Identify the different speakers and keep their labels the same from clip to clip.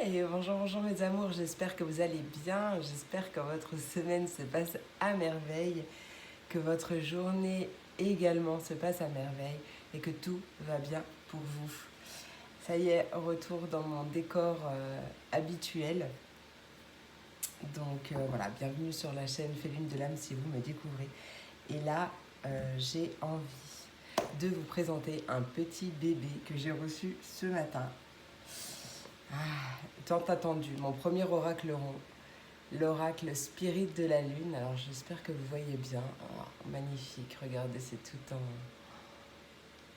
Speaker 1: Et bonjour, bonjour mes amours, j'espère que vous allez bien, j'espère que votre semaine se passe à merveille, que votre journée également se passe à merveille et que tout va bien pour vous. Ça y est, retour dans mon décor habituel. Donc voilà, bienvenue sur la chaîne Féline de l'âme si vous me découvrez. Et là, j'ai envie de vous présenter un petit bébé que j'ai reçu ce matin. Tant attendu, mon premier oracle rond, l'oracle Spirit de la Lune. Alors j'espère que vous voyez bien. Oh, magnifique, regardez, c'est tout en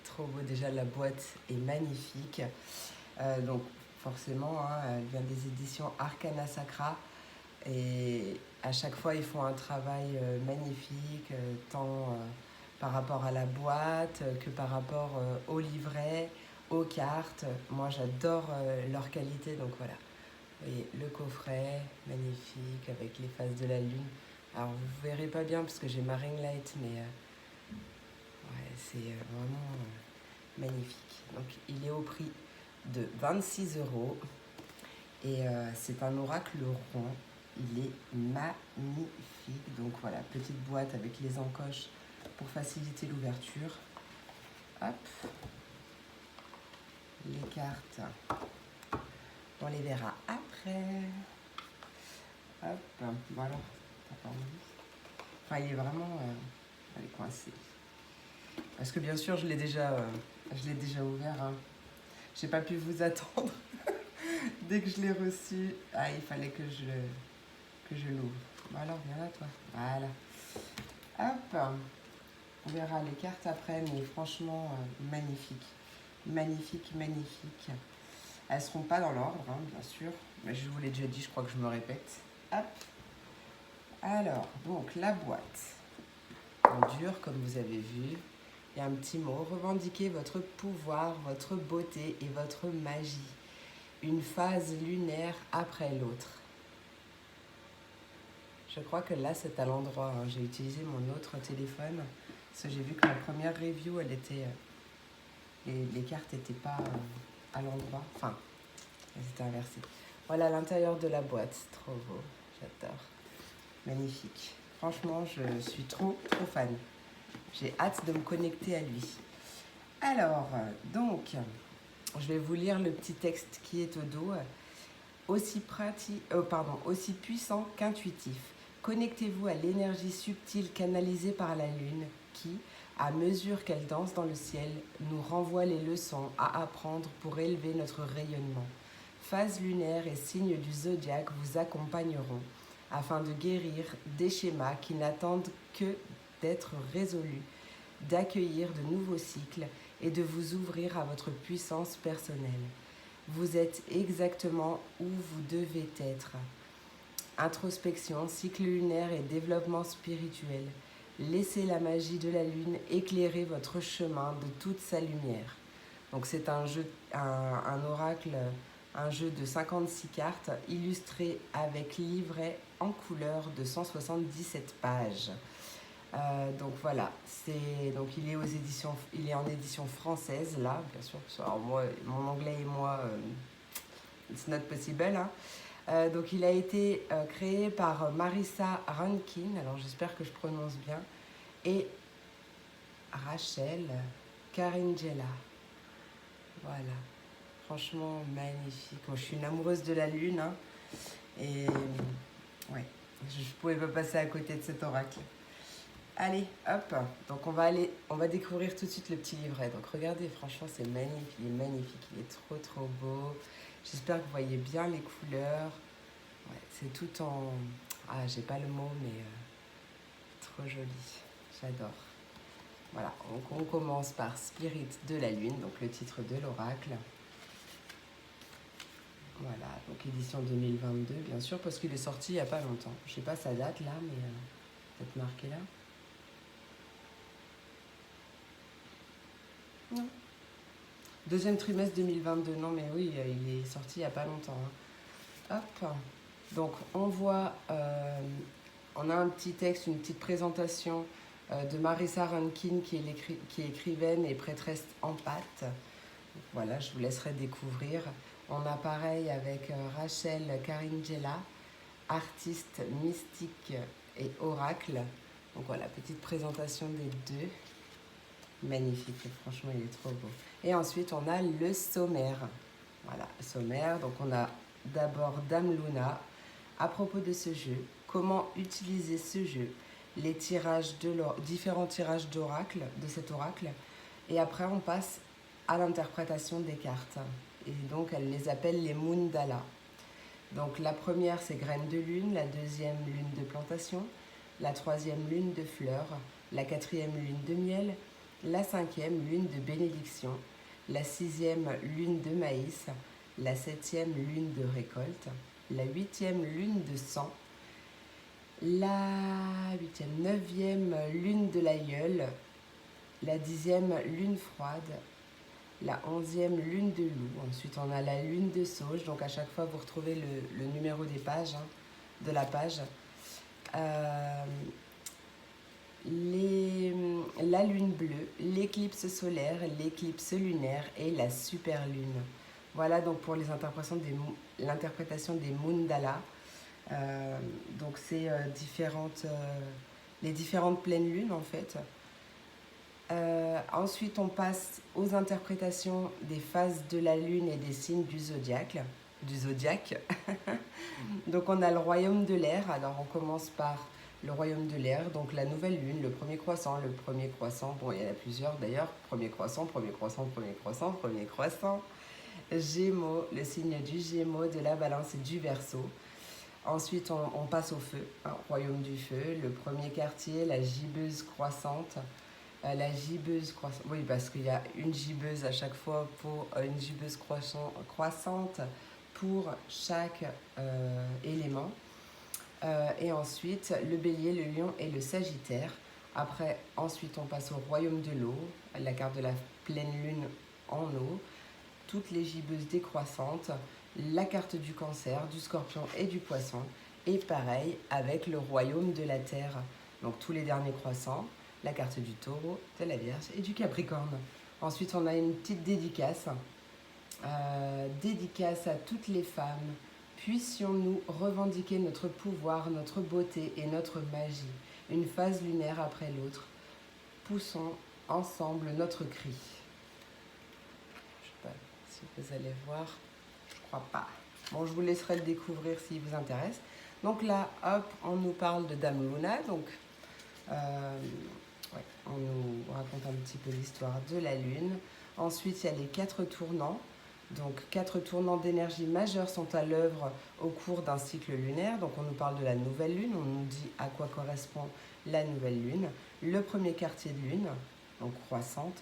Speaker 1: trop beau. Déjà la boîte est magnifique. Donc forcément, elle vient des éditions Arcana Sacra. Et à chaque fois, ils font un travail magnifique, tant par rapport à la boîte que par rapport au livret, aux cartes. Moi, j'adore leur qualité, donc voilà. Vous voyez, le coffret, magnifique, avec les phases de la lune. Alors, vous ne verrez pas bien parce que j'ai ma ring light, mais ouais, c'est vraiment magnifique. Donc, il est au prix de 26 €. Et c'est un oracle rond. Il est magnifique. Donc voilà, petite boîte avec les encoches pour faciliter l'ouverture. Hop. Les cartes, on les verra après. Hop. Bon alors, t'as pas envie. Enfin, il est vraiment... elle est coincée. Parce que bien sûr, je l'ai déjà ouvert. Hein. J'ai pas pu vous attendre. Dès que je l'ai reçu, il fallait que je l'ouvre. Bon alors, viens là, toi. Voilà. Hop. On verra les cartes après, mais franchement, magnifique. Magnifique, magnifique. Elles ne seront pas dans l'ordre, hein, bien sûr. Mais je vous l'ai déjà dit, je crois que je me répète. Hop. Alors, donc, la boîte. En dur, comme vous avez vu. Il y a un petit mot. Revendiquez votre pouvoir, votre beauté et votre magie. Une phase lunaire après l'autre. Je crois que là, c'est à l'endroit. Hein. J'ai utilisé mon autre téléphone. Parce que j'ai vu que ma première review, elle était... les cartes n'étaient pas à l'endroit. Enfin, elles étaient inversées. Voilà l'intérieur de la boîte. Trop beau. J'adore. Magnifique. Franchement, je suis trop fan. J'ai hâte de me connecter à lui. Alors, donc, je vais vous lire le petit texte qui est au dos. Aussi puissant qu'intuitif. Connectez-vous à l'énergie subtile canalisée par la Lune qui, à mesure qu'elle danse dans le ciel, nous renvoie les leçons à apprendre pour élever notre rayonnement. Phases lunaires et signes du zodiaque vous accompagneront afin de guérir des schémas qui n'attendent que d'être résolus, d'accueillir de nouveaux cycles et de vous ouvrir à votre puissance personnelle. Vous êtes exactement où vous devez être. Introspection, cycle lunaire et développement spirituel. Laissez la magie de la lune éclairer votre chemin de toute sa lumière. Donc c'est un oracle, un jeu de 56 cartes illustré avec livret en couleur de 177 pages. Donc voilà, donc il est en édition française là, bien sûr. Alors moi, mon anglais et moi, it's not possible. Hein. Donc il a été créé par Marissa Rankin, alors j'espère que je prononce bien, et Rachel Caringella. Voilà, franchement magnifique. Moi, je suis une amoureuse de la lune, hein, et ouais, je ne pouvais pas passer à côté de cet oracle. Allez, hop, donc on va découvrir tout de suite le petit livret. Donc regardez, franchement c'est magnifique, il est trop beau. J'espère que vous voyez bien les couleurs. Ouais, c'est tout en... Ah, j'ai pas le mot, mais trop joli, j'adore. Voilà, donc on commence par Spirit de la Lune, donc le titre de l'oracle. Voilà, donc édition 2022, bien sûr, parce qu'il est sorti il n'y a pas longtemps. Je sais pas sa date là, mais peut-être marqué là. Non. Deuxième trimestre 2022, non mais oui, il est sorti il n'y a pas longtemps. Hein. Hop, donc on voit, on a un petit texte, une petite présentation de Marissa Rankin qui est écrivaine et prêtresse en pâte. Voilà, je vous laisserai découvrir. On a pareil avec Rachel Caringella, artiste mystique et oracle. Donc voilà, petite présentation des deux. Magnifique, franchement il est trop beau. Et ensuite on a le sommaire. Voilà, sommaire. Donc on a d'abord Dame Luna. À propos de ce jeu, comment utiliser ce jeu, les tirages différents tirages d'oracle, de cet oracle. Et après on passe à l'interprétation des cartes. Et donc elle les appelle les Mundala. Donc la première c'est graine de lune, la deuxième lune de plantation, la troisième lune de fleurs, la quatrième lune de miel, la cinquième lune de bénédiction, la sixième lune de maïs, la septième lune de récolte, la huitième lune de sang, la neuvième lune de l'aïeul, la dixième lune froide, la onzième lune de loup. Ensuite on a la lune de sauge, donc à chaque fois vous retrouvez le numéro des pages, de la page. La lune bleue, l'éclipse solaire, l'éclipse lunaire et la super lune. Voilà donc pour l'interprétation des Mundala. Donc c'est les différentes pleines lunes en fait. Ensuite on passe aux interprétations des phases de la lune et des signes du zodiaque. Donc on a le royaume de l'air. Alors on commence par le royaume de l'air, donc la nouvelle lune, le premier croissant, bon il y en a plusieurs d'ailleurs, premier croissant, Gémeaux, le signe du Gémeaux, de la Balance et du Verseau. Ensuite on passe au feu, royaume du feu, le premier quartier, la gibbeuse croissante. La gibbeuse croissante, oui parce qu'il y a une gibbeuse à chaque fois pour une gibbeuse croissante pour chaque élément. Et ensuite le bélier, le lion et le sagittaire. Ensuite on passe au royaume de l'eau, la carte de la pleine lune en eau, toutes les gibbeuses décroissantes, la carte du cancer, du scorpion et du poisson. Et pareil avec le royaume de la terre, donc tous les derniers croissants, la carte du taureau, de la vierge et du capricorne. Ensuite on a une petite dédicace, dédicace à toutes les femmes. Puissions-nous revendiquer notre pouvoir, notre beauté et notre magie, une phase lunaire après l'autre. Poussons ensemble notre cri. Je ne sais pas si vous allez voir, je crois pas. Bon, je vous laisserai le découvrir s'il vous intéresse. Donc là, hop, on nous parle de Dame Luna. Donc, on nous raconte un petit peu l'histoire de la Lune. Ensuite, il y a les 4 tournants. Donc 4 tournants d'énergie majeure sont à l'œuvre au cours d'un cycle lunaire. Donc on nous parle de la nouvelle lune, on nous dit à quoi correspond la nouvelle lune. Le premier quartier de lune, donc croissante,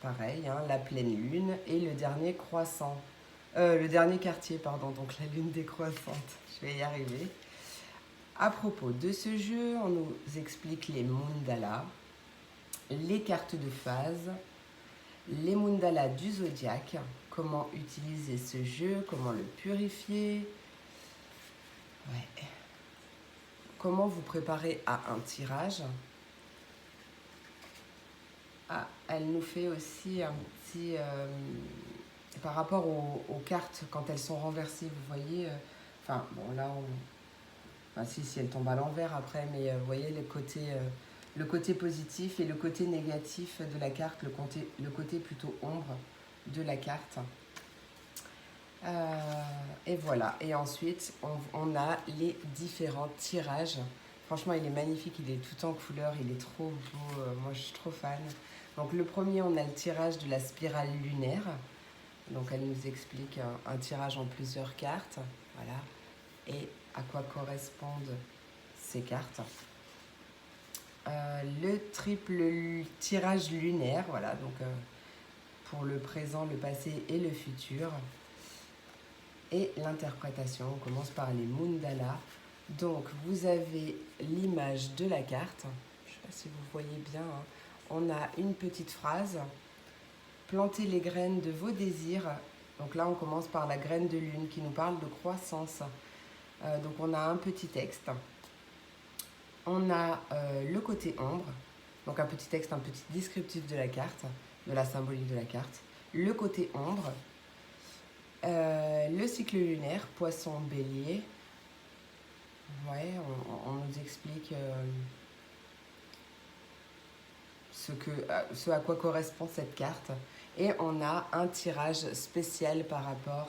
Speaker 1: pareil, la pleine lune et le dernier croissant. Le dernier quartier, pardon, donc la lune décroissante. Je vais y arriver. À propos de ce jeu, on nous explique les Mundala, les cartes de phase, les Mundalas du zodiaque, comment utiliser ce jeu, comment le purifier, comment vous préparer à un tirage. Elle nous fait aussi un petit... par rapport aux cartes, quand elles sont renversées, vous voyez, si elles tombent à l'envers après, mais vous voyez le côté positif et le côté négatif de la carte, le côté plutôt ombre de la carte. Et voilà. Et ensuite, on a les différents tirages. Franchement, il est magnifique, il est tout en couleur, il est trop beau. Moi, je suis trop fan. Donc, le premier, on a le tirage de la spirale lunaire. Donc, elle nous explique un tirage en plusieurs cartes. Voilà. Et à quoi correspondent ces cartes. Le triple tirage lunaire, voilà, donc pour le présent, le passé et le futur. Et l'interprétation, on commence par les Mundala. Donc vous avez l'image de la carte, je ne sais pas si vous voyez bien, on a une petite phrase, plantez les graines de vos désirs. Donc là on commence par la graine de lune qui nous parle de croissance. Donc on a un petit texte. On a le côté ombre, donc un petit texte, un petit descriptif de la carte, de la symbolique de la carte. Le côté ombre, Le cycle lunaire, poisson, bélier. Ouais, on nous explique ce à quoi correspond cette carte. Et on a un tirage spécial par rapport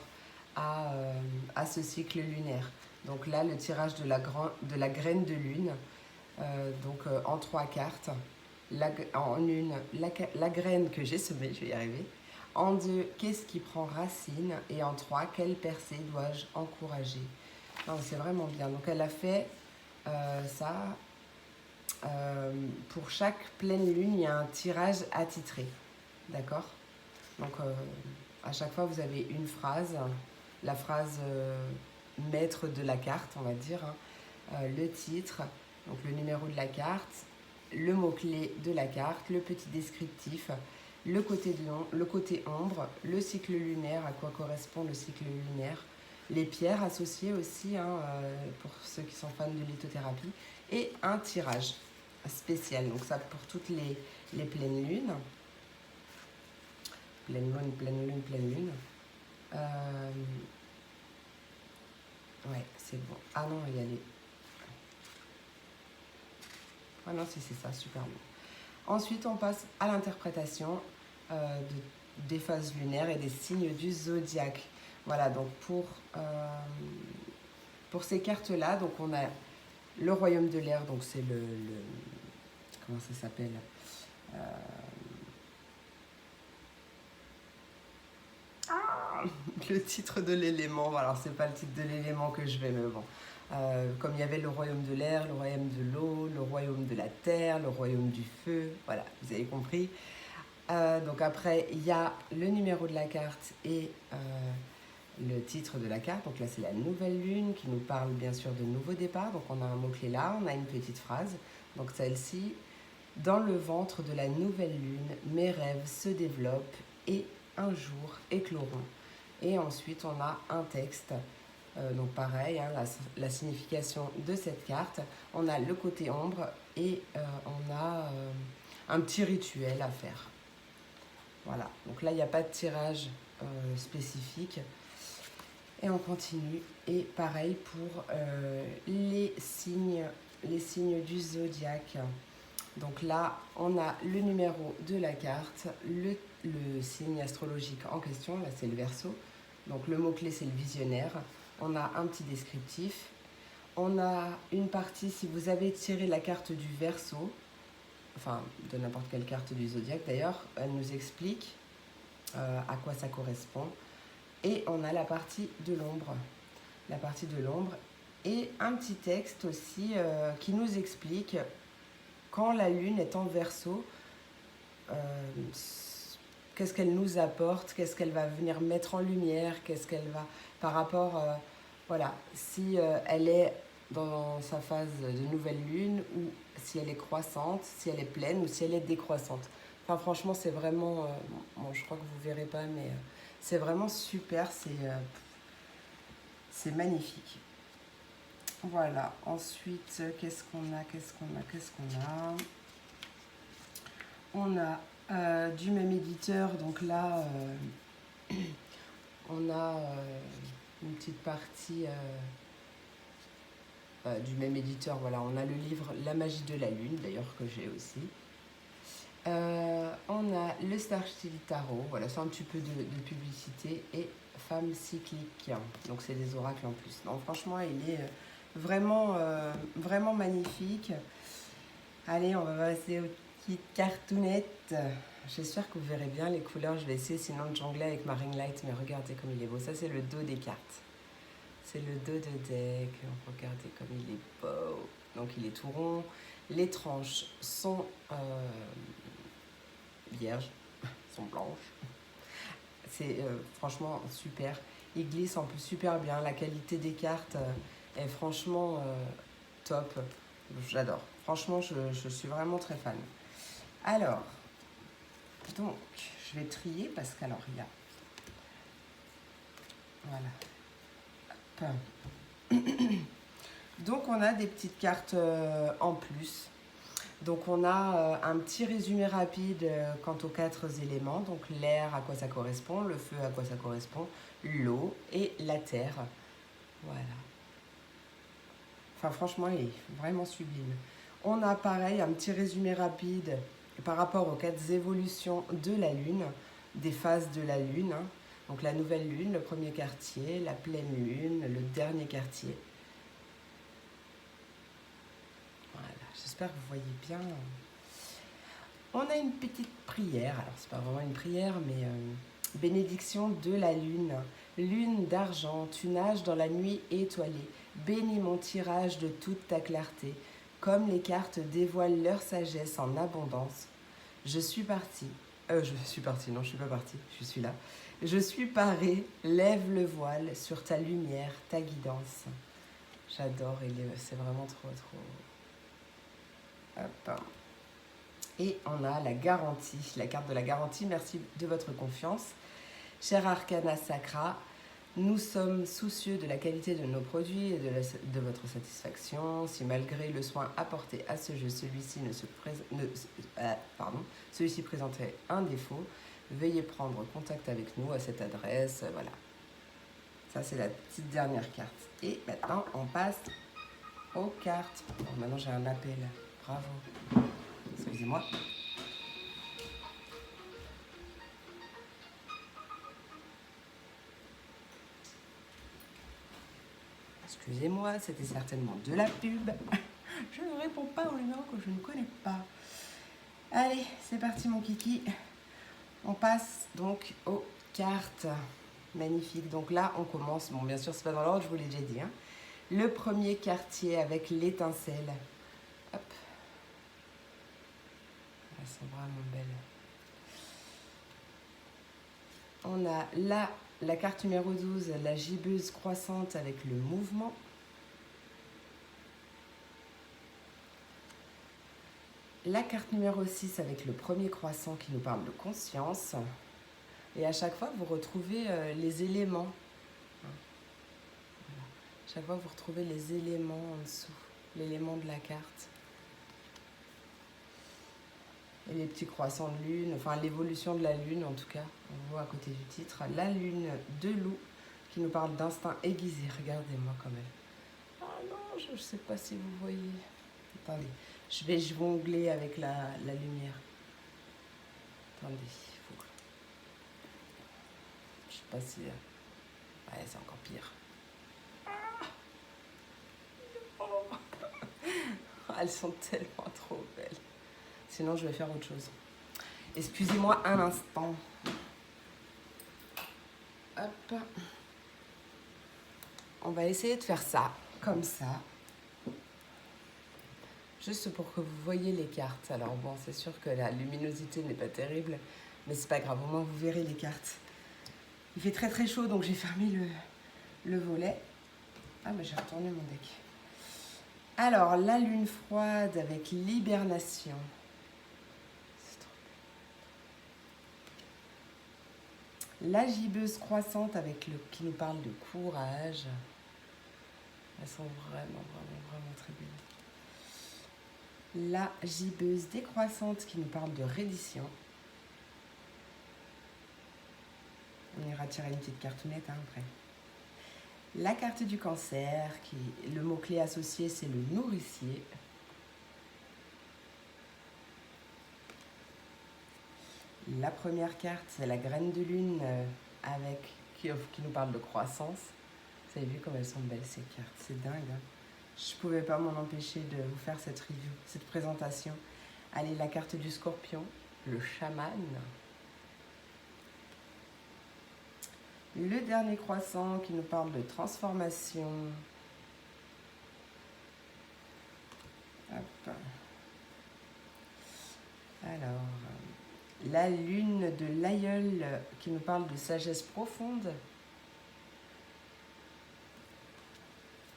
Speaker 1: à ce cycle lunaire. Donc là, le tirage de la graine de lune, en 3 cartes. En une, la graine que j'ai semée, je vais y arriver. En 2, qu'est-ce qui prend racine? Et en 3, quelle percée dois-je encourager? C'est vraiment bien. Donc elle a fait ça. Pour chaque pleine lune, il y a un tirage attitré. D'accord? Donc à chaque fois, vous avez une phrase. La phrase maître de la carte, on va dire. Le titre, donc le numéro de la carte, le mot-clé de la carte, le petit descriptif, le côté ombre, le cycle lunaire, à quoi correspond le cycle lunaire, les pierres associées aussi, pour ceux qui sont fans de lithothérapie, et un tirage spécial. Donc ça pour toutes les pleines lunes. Pleine lune, pleine lune, pleine lune. Ouais, c'est bon. Ah non, il y a les... Ah non, si c'est ça, super bon. Ensuite, on passe à l'interprétation des phases lunaires et des signes du zodiaque. Voilà, donc pour ces cartes-là, donc on a le royaume de l'air, donc c'est le comment ça s'appelle le titre de l'élément. Alors, c'est pas le titre de l'élément que je vais, mais bon. Comme il y avait le royaume de l'air, le royaume de l'eau, le royaume de la terre, le royaume du feu, voilà, vous avez compris. Donc après, il y a le numéro de la carte et le titre de la carte. Donc là, c'est la nouvelle lune qui nous parle bien sûr de nouveau départ. Donc on a un mot-clé là, on a une petite phrase. Donc celle-ci, dans le ventre de la nouvelle lune, mes rêves se développent et un jour écloront. Et ensuite, on a un texte. Donc pareil, la signification de cette carte. On a le côté ombre et on a un petit rituel à faire. Voilà, donc là, il n'y a pas de tirage spécifique. Et on continue. Et pareil pour les signes du zodiaque. Donc là, on a le numéro de la carte, le signe astrologique en question, là c'est le Verseau. Donc le mot-clé c'est le visionnaire. On a un petit descriptif. On a une partie, si vous avez tiré la carte du Verseau, enfin de n'importe quelle carte du zodiaque d'ailleurs, elle nous explique à quoi ça correspond. Et on a la partie de l'ombre. La partie de l'ombre. Et un petit texte aussi qui nous explique quand la lune est en Verseau, qu'est-ce qu'elle nous apporte, qu'est-ce qu'elle va venir mettre en lumière, qu'est-ce qu'elle va par rapport, voilà, si elle est dans sa phase de nouvelle lune ou si elle est croissante, si elle est pleine ou si elle est décroissante. Enfin franchement c'est vraiment, bon je crois que vous verrez pas mais c'est vraiment super, c'est magnifique. Voilà, ensuite qu'est-ce qu'on a? On a du même éditeur, donc là on a une petite partie du même éditeur, voilà, on a le livre La magie de la lune, d'ailleurs que j'ai aussi. On a le Star Style Tarot, voilà, c'est un petit peu de publicité, et Femme cyclique, donc c'est des oracles en plus. Donc franchement, il est vraiment, vraiment magnifique. Allez, on va passer aux petites cartounettes. J'espère que vous verrez bien les couleurs. Je vais essayer sinon de jongler avec ma ring light, mais regardez comme il est beau. Ça, c'est le dos des cartes. C'est le dos de deck. Regardez comme il est beau. Donc, il est tout rond. Les tranches sont vierges, sont blanches. C'est franchement super. Il glisse en plus super bien. La qualité des cartes est franchement top. J'adore. Franchement, je suis vraiment très fan. Alors, donc, je vais trier parce qu'alors, il y a... Voilà. Donc, on a des petites cartes en plus. Donc on a un petit résumé rapide quant aux 4 éléments. Donc l'air, à quoi ça correspond, le feu, à quoi ça correspond, l'eau et la terre. Voilà. Enfin franchement, il est vraiment sublime. On a pareil un petit résumé rapide par rapport aux 4 évolutions de la Lune, des phases de la Lune. Donc la nouvelle Lune, le premier quartier, la pleine Lune, le dernier quartier. Voilà, j'espère que vous voyez bien. On a une petite prière, alors c'est pas vraiment une prière, mais bénédiction de la Lune. Lune d'argent, tu nages dans la nuit étoilée. Bénis mon tirage de toute ta clarté. Comme les cartes dévoilent leur sagesse en abondance. Je suis partie. Non, je suis pas partie, je suis là. Je suis parée, lève le voile sur ta lumière, ta guidance. J'adore, c'est vraiment trop. Hop. Et on a la garantie, la carte de la garantie. Merci de votre confiance. Cher Arcana Sacra, nous sommes soucieux de la qualité de nos produits et de votre satisfaction. Si malgré le soin apporté à ce jeu, celui-ci celui-ci présentait un défaut, veuillez prendre contact avec nous à cette adresse. Voilà. Ça, c'est la petite dernière carte. Et maintenant, on passe aux cartes. Bon, maintenant, j'ai un appel. Bravo. Excusez-moi. Excusez-moi, c'était certainement de la pub. Je ne réponds pas au numéro que je ne connais pas. Allez, c'est parti mon kiki. On passe donc aux cartes. Magnifique. Donc là, on commence. Bon, bien sûr, c'est pas dans l'ordre, je vous l'ai déjà dit. Le premier quartier avec l'étincelle. Hop. Elles sont vraiment belles. On a là la carte numéro 12, la gibbeuse croissante avec le mouvement. La carte numéro 6 avec le premier croissant qui nous parle de conscience. Et à chaque fois, vous retrouvez les éléments. Voilà. Chaque fois, vous retrouvez les éléments en dessous, l'élément de la carte. Et les petits croissants de lune, enfin l'évolution de la lune en tout cas, on voit à côté du titre. La lune de loup qui nous parle d'instinct aiguisé. Regardez-moi comme elle. Ah non, je ne sais pas si vous voyez. Attendez, je vais jongler avec la lumière. Attendez, faut... Je sais pas si... Ouais, c'est encore pire. Elles sont tellement trop belles. Sinon, je vais faire autre chose. Excusez-moi un instant. Hop. On va essayer de faire ça, comme ça. Juste pour que vous voyez les cartes. Alors bon, c'est sûr que la luminosité n'est pas terrible, mais c'est pas grave, au moins vous verrez les cartes. Il fait très très chaud, donc j'ai fermé le volet. Ah, mais j'ai retourné mon deck. Alors, la lune froide avec l'hibernation. La gibbeuse croissante avec qui nous parle de courage. Elles sont vraiment très belles. La gibbeuse décroissante qui nous parle de reddition. On ira tirer une petite cartounette après. La carte du cancer, le mot-clé associé, c'est le nourricier. La première carte, c'est la graine de lune qui nous parle de croissance. Vous avez vu comme elles sont belles ces cartes, c'est dingue. Je ne pouvais pas m'en empêcher de vous faire cette review, cette présentation. Allez, la carte du scorpion, le chaman. Le dernier croissant qui nous parle de transformation. Hop. Alors, la lune de l'aïeul qui nous parle de sagesse profonde.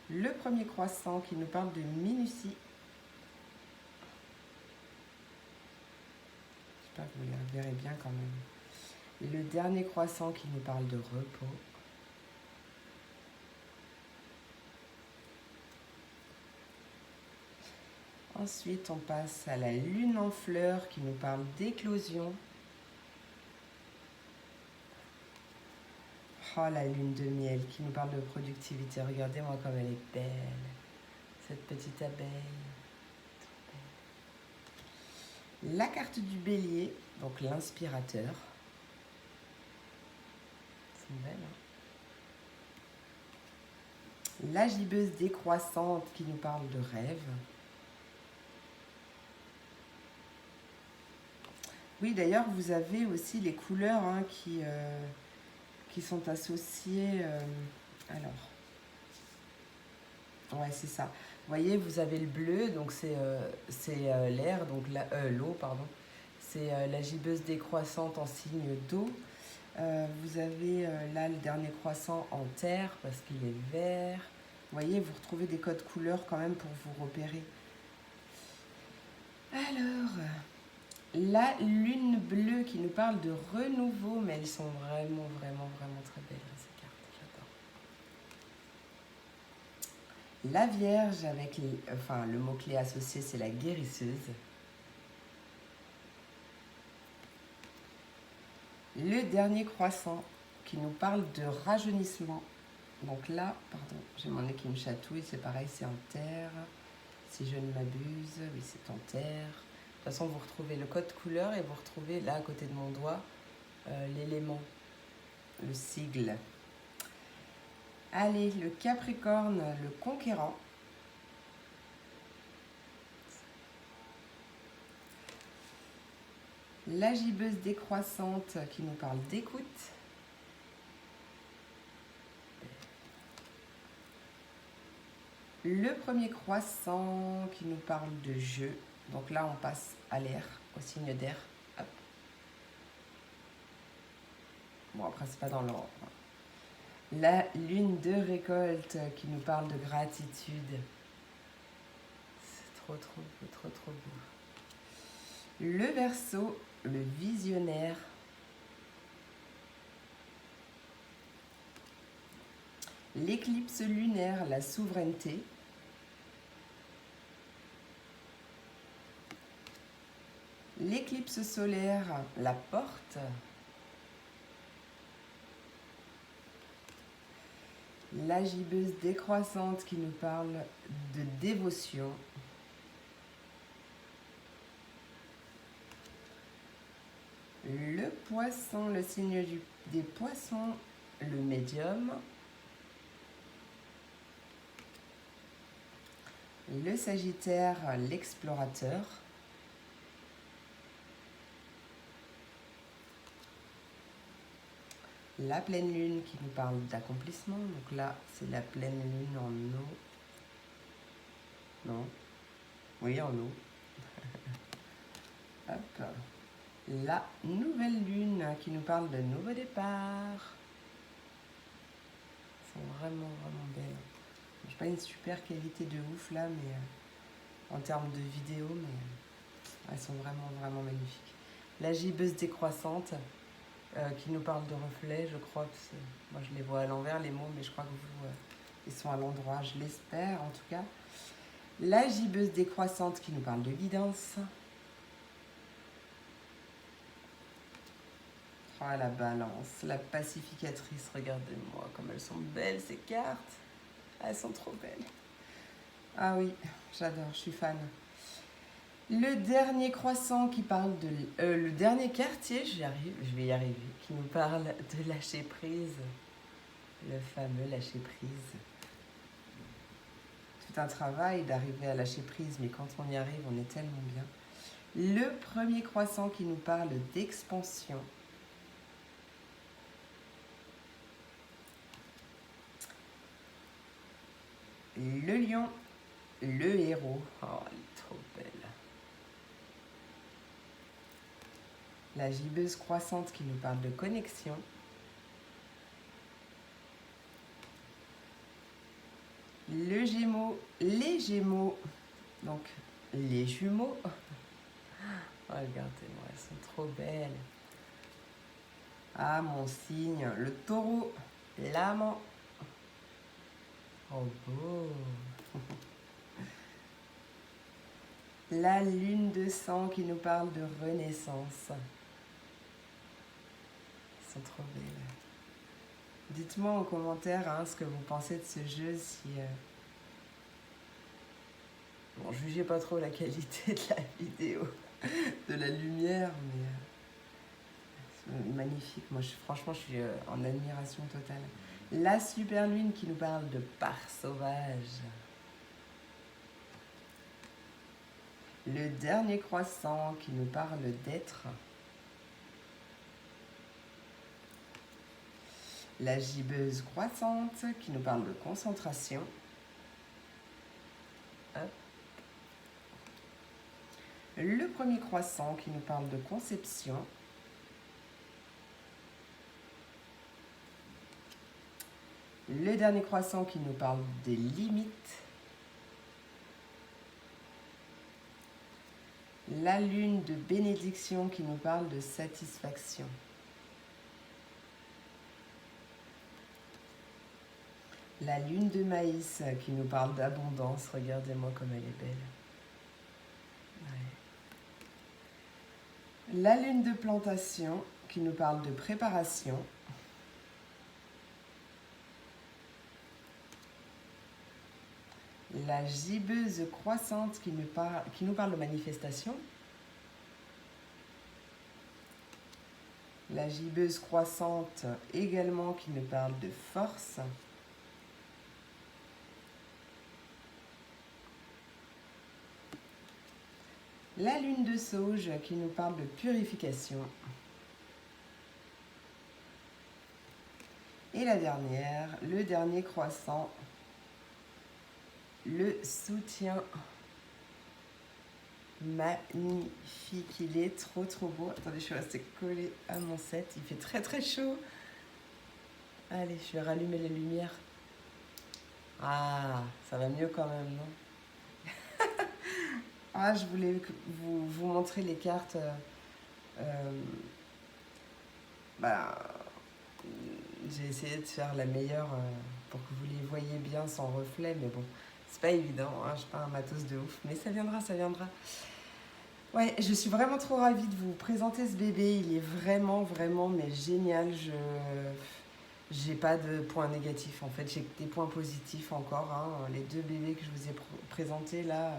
Speaker 1: Le premier croissant qui nous parle de minutie. J'espère que vous le verrez bien quand même. Le dernier croissant qui nous parle de repos. Ensuite, on passe à la lune en fleurs qui nous parle d'éclosion. Oh, la lune de miel qui nous parle de productivité. Regardez-moi comme elle est belle, cette petite abeille. La carte du bélier, donc l'inspirateur. C'est belle, hein? La gibbeuse décroissante qui nous parle de rêve. Oui, d'ailleurs, vous avez aussi les couleurs hein, qui sont associées. Alors, ouais, c'est ça. Vous voyez, vous avez le bleu, donc c'est l'air, donc l'eau, pardon. C'est la gibbeuse décroissante en signe d'eau. Vous avez là le dernier croissant en terre parce qu'il est vert. Vous voyez, vous retrouvez des codes couleurs quand même pour vous repérer. Alors, la lune bleue qui nous parle de renouveau, mais elles sont vraiment, vraiment, vraiment très belles hein, ces cartes, j'adore. La Vierge avec le mot-clé associé, c'est la guérisseuse. Le dernier croissant qui nous parle de rajeunissement. Donc là, pardon, j'ai mon nez qui me chatouille, c'est pareil, c'est en terre. Si je ne m'abuse, oui, c'est en terre. De toute façon, vous retrouvez le code couleur et vous retrouvez là, à côté de mon doigt, l'élément, le sigle. Allez, le Capricorne, le conquérant. La gibbeuse décroissante qui nous parle d'écoute. Le premier croissant qui nous parle de jeu. Donc là, on passe à l'air, au signe d'air. Hop. Bon, après, c'est pas dans l'ordre. La lune de récolte qui nous parle de gratitude. C'est trop, trop beau, trop, trop beau. Le Verseau, le visionnaire. L'éclipse lunaire, la souveraineté. L'éclipse solaire, la porte. La gibbeuse décroissante qui nous parle de dévotion. Le poisson, le signe des poissons, le médium. Le Sagittaire, l'explorateur. La pleine lune qui nous parle d'accomplissement. Donc là, c'est la pleine lune en eau. Non. Oui, en eau. Hop. La nouvelle lune qui nous parle de nouveau départ. Elles sont vraiment, vraiment belles. Je n'ai pas une super qualité de ouf là, mais en termes de vidéo, mais elles sont vraiment, vraiment magnifiques. La gibbeuse décroissante qui nous parle de reflets, je crois que moi je les vois à l'envers les mots, mais je crois que vous, ils sont à l'endroit, je l'espère en tout cas. La gibbeuse décroissante qui nous parle de guidance. Oh, la balance, la pacificatrice, regardez-moi comme elles sont belles ces cartes. Elles sont trop belles. Ah oui, j'adore, je suis fan. Le dernier croissant qui parle de... le dernier quartier, je vais y arriver, qui nous parle de lâcher prise. Le fameux lâcher prise. Tout un travail d'arriver à lâcher prise, mais quand on y arrive, on est tellement bien. Le premier croissant qui nous parle d'expansion. Le lion, le héros. Oh, elle est trop belle. La gibbeuse croissante qui nous parle de connexion. Le gémeau, les gémeaux. Donc, les jumeaux. Oh, regardez-moi, elles sont trop belles. Ah, mon signe, le taureau, l'amant. Oh, beau. La lune de sang qui nous parle de renaissance. Elles sont trop belles. Dites-moi en commentaire hein, ce que vous pensez de ce jeu. Si, bon, jugez pas trop la qualité de la vidéo, de la lumière, mais c'est magnifique. Moi, franchement, je suis en admiration totale. La super lune qui nous parle de part sauvage. Le dernier croissant qui nous parle d'être. La gibbeuse croissante qui nous parle de concentration. Hop. Le premier croissant qui nous parle de conception. Le dernier croissant qui nous parle des limites. La lune de bénédiction qui nous parle de satisfaction. La lune de maïs qui nous parle d'abondance. Regardez-moi comme elle est belle. Ouais. La lune de plantation qui nous parle de préparation. La gibbeuse croissante qui nous parle de manifestation. La gibbeuse croissante également qui nous parle de force. La lune de sauge qui nous parle de purification. Et la dernière, le dernier croissant, le soutien. Magnifique, il est trop beau. Attendez, je suis restée collée à mon set, il fait très chaud. Allez, je vais rallumer les lumières. Ah, ça va mieux quand même, non? Ah, je voulais vous montrer les cartes. J'ai essayé de faire la meilleure pour que vous les voyez bien sans reflet, mais bon, c'est pas évident, hein, je suis pas un matos de ouf, mais ça viendra. Ouais, je suis vraiment trop ravie de vous présenter ce bébé, il est vraiment mais génial. J'ai pas de points négatifs en fait, j'ai que des points positifs encore. Hein. Les deux bébés que je vous ai présentés là,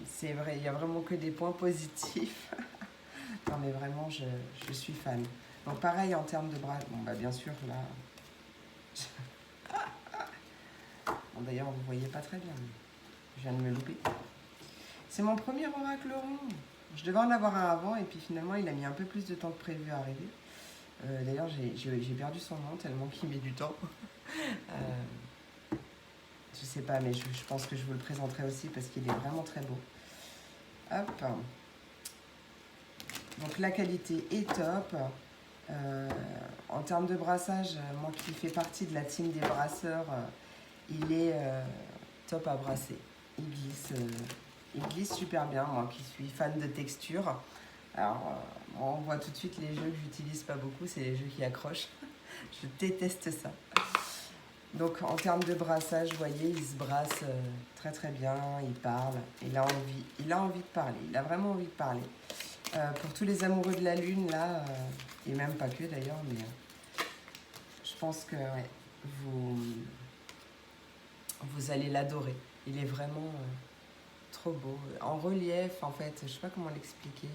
Speaker 1: c'est vrai, il y a vraiment que des points positifs. Non mais vraiment, je suis fan. Donc pareil en termes de bras, bon bah bien sûr là. Bon, d'ailleurs vous voyez pas très bien, mais je viens de me louper. C'est mon premier oracle rond. Je devais en avoir un avant et puis finalement il a mis un peu plus de temps que prévu à arriver. D'ailleurs j'ai perdu son nom tellement qu'il met du temps. Je sais pas, mais je pense que je vous le présenterai aussi parce qu'il est vraiment très beau. Hop. Donc la qualité est top. En termes de brassage, moi qui fais partie de la team des brasseurs, il est top à brasser. Il glisse super bien, moi qui suis fan de texture. Alors, on voit tout de suite les jeux que j'utilise pas beaucoup, c'est les jeux qui accrochent. Je déteste ça. Donc en termes de brassage, vous voyez, il se brasse très bien, il parle, il a envie de parler, il a vraiment envie de parler. Pour tous les amoureux de la lune, là, et même pas que d'ailleurs, mais je pense que ouais, vous allez l'adorer. Il est vraiment trop beau. En relief, en fait, je sais pas comment l'expliquer.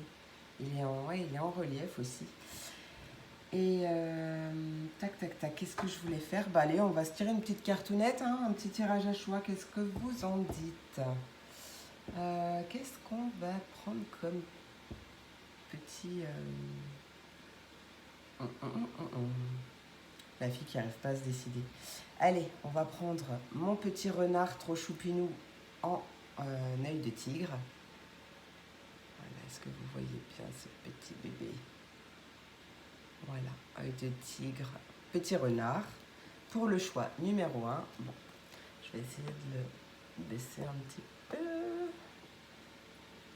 Speaker 1: Il est en relief aussi. Et tac, qu'est-ce que je voulais faire? Bah allez, on va se tirer une petite cartounette, hein, un petit tirage à choix. Qu'est-ce que vous en dites? Qu'est-ce qu'on va prendre comme petit... La fille qui n'arrive pas à se décider. Allez, on va prendre mon petit renard trop choupinou en œil de tigre. Voilà, est-ce que vous voyez bien ce petit bébé? Voilà, œil de tigre, petit renard. Pour le choix numéro 1, bon, je vais essayer de le baisser un petit peu.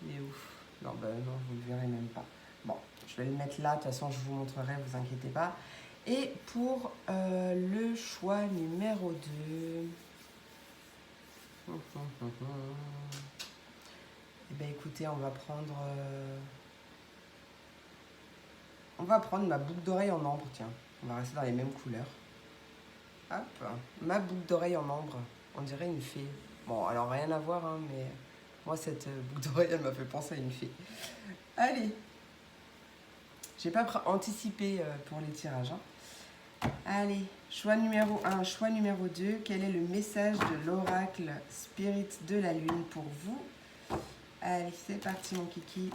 Speaker 1: Il est ouf. Non, ben non, vous ne le verrez même pas. Bon, je vais le mettre là, de toute façon je vous montrerai, vous inquiétez pas. Et pour le choix numéro 2, Eh bien écoutez, on va prendre ma boucle d'oreille en ambre, tiens. On va rester dans les mêmes couleurs. Hop, ma boucle d'oreille en ambre. On dirait une fée. Bon, alors rien à voir, hein, mais moi cette boucle d'oreille, elle m'a fait penser à une fée. Allez. J'ai pas anticipé pour les tirages. Hein. Allez, choix numéro 1, choix numéro 2. Quel est le message de l'oracle Spirit de la Lune pour vous? Allez, c'est parti mon kiki.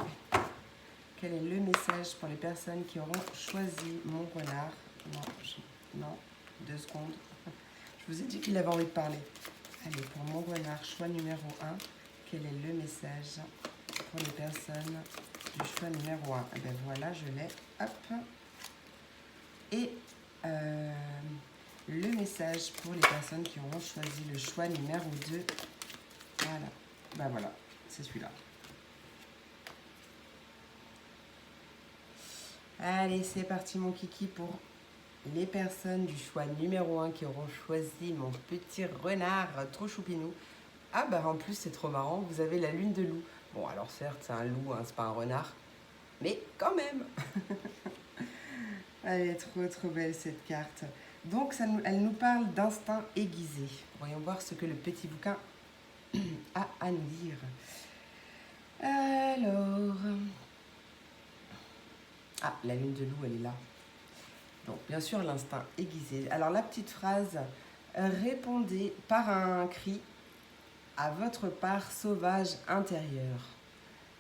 Speaker 1: Quel est le message pour les personnes qui auront choisi mon renard? Non, 2 secondes. Je vous ai dit qu'il avait envie de parler. Allez, pour mon renard, choix numéro 1. Quel est le message pour les personnes du choix numéro 1? Eh bien voilà, je l'ai. Hop. Et le message pour les personnes qui auront choisi le choix numéro 2. Voilà. Ben voilà, c'est celui-là. Allez, c'est parti mon kiki pour les personnes du choix numéro 1 qui auront choisi mon petit renard trop choupinou. Ah bah en plus c'est trop marrant, vous avez la lune de loup. Bon alors certes c'est un loup, hein, c'est pas un renard, mais quand même. Elle est trop belle cette carte. Donc elle nous parle d'instinct aiguisé. Voyons voir ce que le petit bouquin a à nous dire. Alors... Ah, la lune de loup, elle est là. Donc, bien sûr, l'instinct aiguisé. Alors, la petite phrase, répondez par un cri à votre part sauvage intérieure.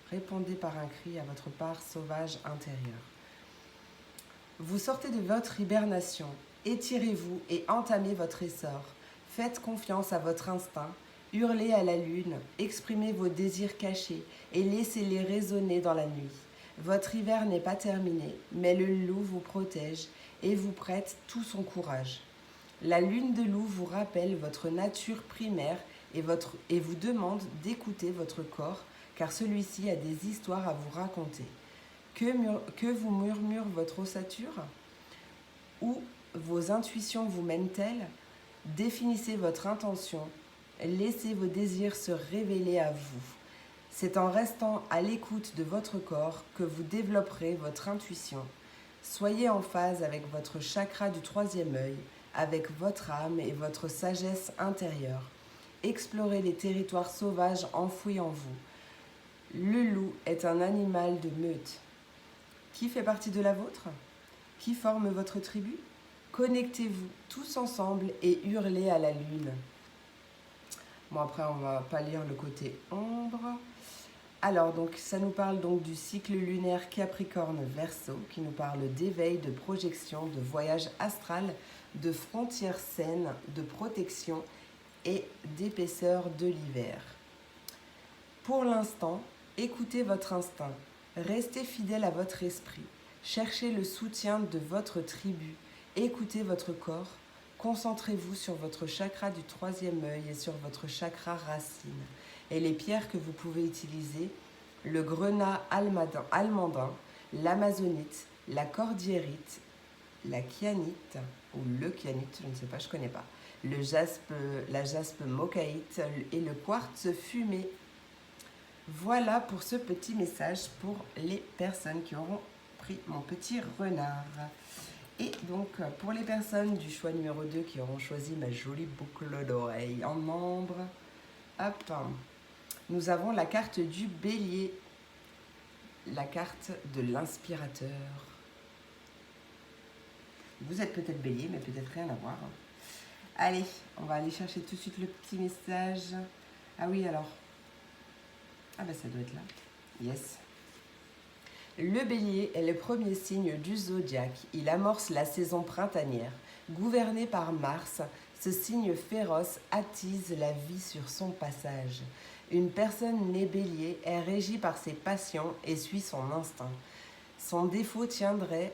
Speaker 1: Répondez par un cri à votre part sauvage intérieure. Vous sortez de votre hibernation, étirez-vous et entamez votre essor. Faites confiance à votre instinct, hurlez à la lune, exprimez vos désirs cachés et laissez-les résonner dans la nuit. Votre hiver n'est pas terminé, mais le loup vous protège et vous prête tout son courage. La lune de loup vous rappelle votre nature primaire et vous demande d'écouter votre corps, car celui-ci a des histoires à vous raconter. Que vous murmure votre ossature? Où vos intuitions vous mènent-elles? Définissez votre intention, laissez vos désirs se révéler à vous. C'est en restant à l'écoute de votre corps que vous développerez votre intuition. Soyez en phase avec votre chakra du 3e œil, avec votre âme et votre sagesse intérieure. Explorez les territoires sauvages enfouis en vous. Le loup est un animal de meute. Qui fait partie de la vôtre? Qui forme votre tribu? Connectez-vous tous ensemble et hurlez à la lune. Bon, après, on va pas lire le côté ombre. Alors, donc, ça nous parle donc du cycle lunaire Capricorne-Verseau, qui nous parle d'éveil, de projection, de voyage astral, de frontières saines, de protection et d'épaisseur de l'hiver. Pour l'instant, écoutez votre instinct, restez fidèle à votre esprit, cherchez le soutien de votre tribu, écoutez votre corps, concentrez-vous sur votre chakra du 3e œil et sur votre chakra racine. Et les pierres que vous pouvez utiliser, le grenat almandin, l'amazonite, la cordierite, la kyanite, ou le kyanite, je ne sais pas, je ne connais pas, la jaspe mocaïte et le quartz fumé. Voilà pour ce petit message pour les personnes qui auront pris mon petit renard. Et donc, pour les personnes du choix numéro 2 qui auront choisi ma jolie boucle d'oreille en ambre, hop, nous avons la carte du bélier, la carte de l'inspirateur. Vous êtes peut-être bélier, mais peut-être rien à voir. Allez, on va aller chercher tout de suite le petit message. Ah oui, alors. Ah ben ça doit être là. Yes. Le bélier est le premier signe du zodiaque. Il amorce la saison printanière. Gouverné par Mars, ce signe féroce attise la vie sur son passage. Une personne née bélier est régie par ses passions et suit son instinct. Son défaut tiendrait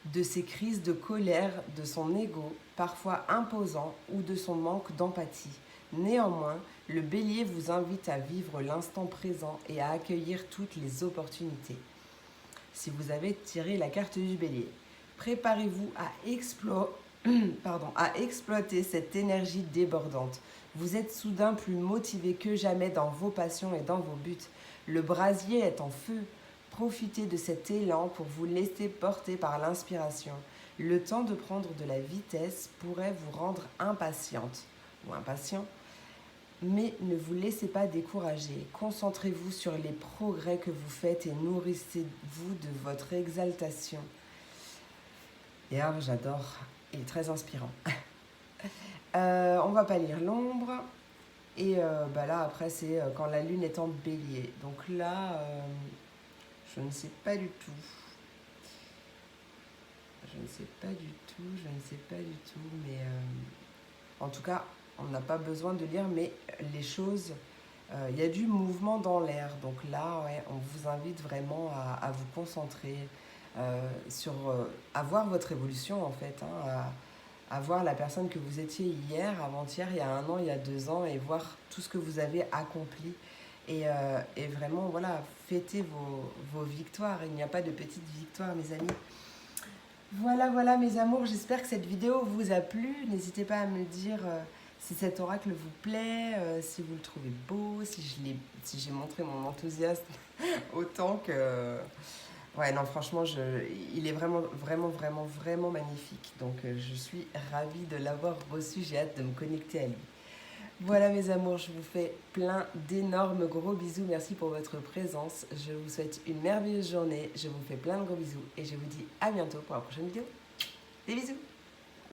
Speaker 1: de ses crises de colère, de son ego, parfois imposant, ou de son manque d'empathie. Néanmoins, le bélier vous invite à vivre l'instant présent et à accueillir toutes les opportunités. Si vous avez tiré la carte du bélier, préparez-vous à exploiter cette énergie débordante. Vous êtes soudain plus motivé que jamais dans vos passions et dans vos buts. Le brasier est en feu. Profitez de cet élan pour vous laisser porter par l'inspiration. Le temps de prendre de la vitesse pourrait vous rendre impatiente ou impatient, mais ne vous laissez pas décourager. Concentrez-vous sur les progrès que vous faites et nourrissez-vous de votre exaltation. Et alors, j'adore, il est très inspirant. On va pas lire l'ombre. Et là, après, c'est quand la lune est en bélier. Donc là, je ne sais pas du tout. Je ne sais pas du tout. Mais en tout cas, on n'a pas besoin de lire, mais les choses, il y a du mouvement dans l'air. Donc là, ouais, on vous invite vraiment à vous concentrer sur à voir votre évolution en fait, hein, à voir la personne que vous étiez hier, avant-hier, il y a 1 an, il y a 2 ans, et voir tout ce que vous avez accompli. Et vraiment, voilà, fêtez vos victoires. Il n'y a pas de petites victoires, mes amis. Voilà, mes amours, j'espère que cette vidéo vous a plu. N'hésitez pas à me dire si cet oracle vous plaît, si vous le trouvez beau, si j'ai montré mon enthousiasme autant que... Ouais, non, franchement, il est vraiment magnifique. Donc, je suis ravie de l'avoir reçu. J'ai hâte de me connecter à lui. Voilà, mes amours, je vous fais plein d'énormes gros bisous. Merci pour votre présence. Je vous souhaite une merveilleuse journée. Je vous fais plein de gros bisous et je vous dis à bientôt pour la prochaine vidéo. Des bisous!